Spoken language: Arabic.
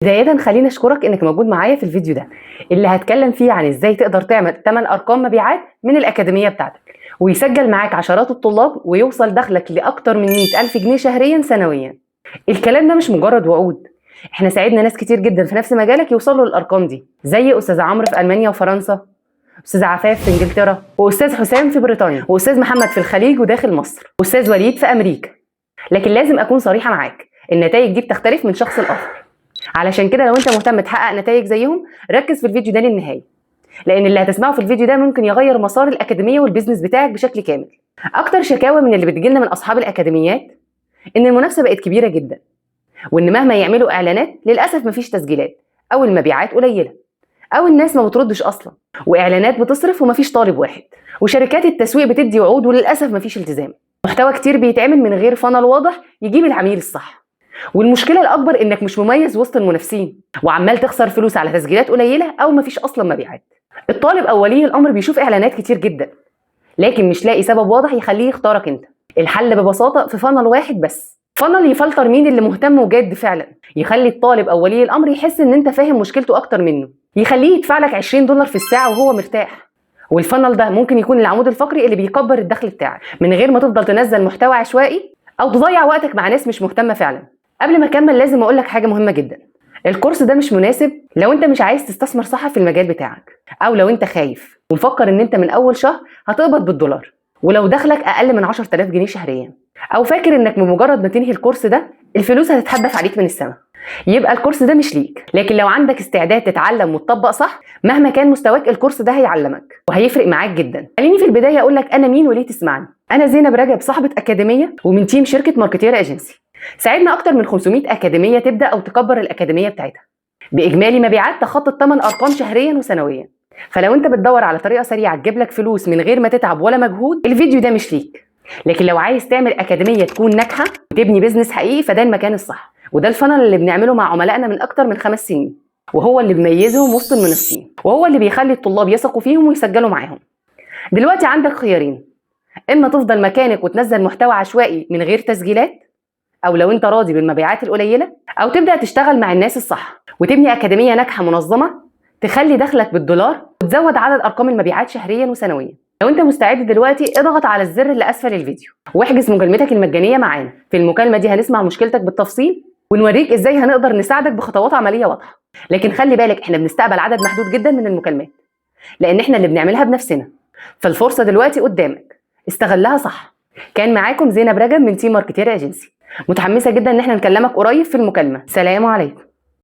بداية خليني اشكرك انك موجود معايا في الفيديو ده اللي هتكلم فيه عن ازاي تقدر تعمل 8 ارقام مبيعات من الاكاديمية بتاعتك ويسجل معاك عشرات الطلاب ويوصل دخلك لاكتر من 100,000 جنيه شهريا سنويا. الكلام ده مش مجرد وعود، احنا ساعدنا ناس كتير جدا في نفس مجالك يوصلوا للارقام دي، زي استاذ عمرو في المانيا وفرنسا، استاذ عفاف في انجلترا، واستاذ حسام في بريطانيا، واستاذ محمد في الخليج وداخل مصر، واستاذ وليد في امريكا. لكن لازم اكون صريحة معاك، النتائج دي بتختلف من شخص لاخر. علشان كده لو انت مهتم تحقق نتائج زيهم ركز في الفيديو ده للنهايه، لان اللي هتسمعه في الفيديو ده ممكن يغير مسار الاكاديميه والبيزنس بتاعك بشكل كامل. اكتر شكاوى من اللي بتجيلنا من اصحاب الاكاديميات ان المنافسه بقت كبيره جدا، وان مهما يعملوا اعلانات للاسف مفيش تسجيلات، او المبيعات قليله، او الناس ما بتردش اصلا، واعلانات بتصرف ومفيش طالب واحد، وشركات التسويق بتدي وعود وللاسف مفيش التزام. محتوى كتير بيتعمل من غير فانل واضح يجيب العميل الصح، والمشكله الاكبر انك مش مميز وسط المنافسين وعمال تخسر فلوس على تسجيلات قليله او مفيش اصلا مبيعات. الطالب او ولي الامر بيشوف اعلانات كتير جدا لكن مش لاقي سبب واضح يخليه يختارك انت. الحل ببساطه في فانل واحد بس، فانل يفلتر مين اللي مهتم وجاد فعلا، يخلي الطالب او ولي الامر يحس ان انت فاهم مشكلته اكتر منه، يخليه يدفع لك $20 في الساعه وهو مرتاح. والفانل ده ممكن يكون العمود الفقري اللي بيكبر الدخل بتاعك من غير ما تفضل تنزل محتوى عشوائي او تضيع وقتك مع ناس مش مهتمه فعلا. قبل ما اكمل لازم اقول لك حاجه مهمه جدا، الكورس ده مش مناسب لو انت مش عايز تستثمر صح في المجال بتاعك، او لو انت خايف ومفكر ان انت من اول شهر هتقبض بالدولار ولو دخلك اقل من 10,000 جنيه شهريا، او فاكر انك بمجرد ما تنهي الكورس ده الفلوس هتتحدف عليك من السماء. يبقى الكورس ده مش ليك. لكن لو عندك استعداد تتعلم وتطبق صح مهما كان مستواك الكورس ده هيعلمك وهيفرق معاك جدا. خليني في البدايه اقول لك انا مين وليه تسمعني. انا زينب رجب، صاحبه اكاديميه ومن تيم شركه ماركتير ايجنسي. ساعدنا اكتر من 500 اكاديميه تبدا او تكبر الاكاديميه بتاعتها باجمالي مبيعات تخطى 8 ارقام شهريا وسنويا. فلو انت بتدور على طريقه سريعه تجيب لك فلوس من غير ما تتعب ولا مجهود الفيديو ده مش ليك. لكن لو عايز تعمل اكاديميه تكون ناجحه وتبني بيزنس حقيقي فده المكان الصح، وده الفنل اللي بنعمله مع عملائنا من اكتر من 5 سنين، وهو اللي بيميزهم وسط المنافسين، وهو اللي بيخلي الطلاب يثقوا فيهم ويسجلوا معاهم. دلوقتي عندك خيارين، اما تفضل مكانك وتنزل محتوى عشوائي من غير تسجيلات، او لو انت راضي بالمبيعات القليله، او تبدا تشتغل مع الناس الصح وتبني اكاديميه ناجحه منظمه تخلي دخلك بالدولار وتزود عدد ارقام المبيعات شهريا وسنويا. لو انت مستعد دلوقتي اضغط على الزر اللي اسفل الفيديو واحجز مكالمتك المجانيه معانا. في المكالمه دي هنسمع مشكلتك بالتفصيل ونوريك ازاي هنقدر نساعدك بخطوات عمليه واضحه. لكن خلي بالك احنا بنستقبل عدد محدود جدا من المكالمات لان احنا اللي بنعملها بنفسنا، فالفرصه دلوقتي قدامك، استغلها صح. كان معاكم زينب رجب من تيم ماركتير ايجنسي، متحمسه جدا ان احنا نكلمك قريب في المكالمه. سلام عليكم.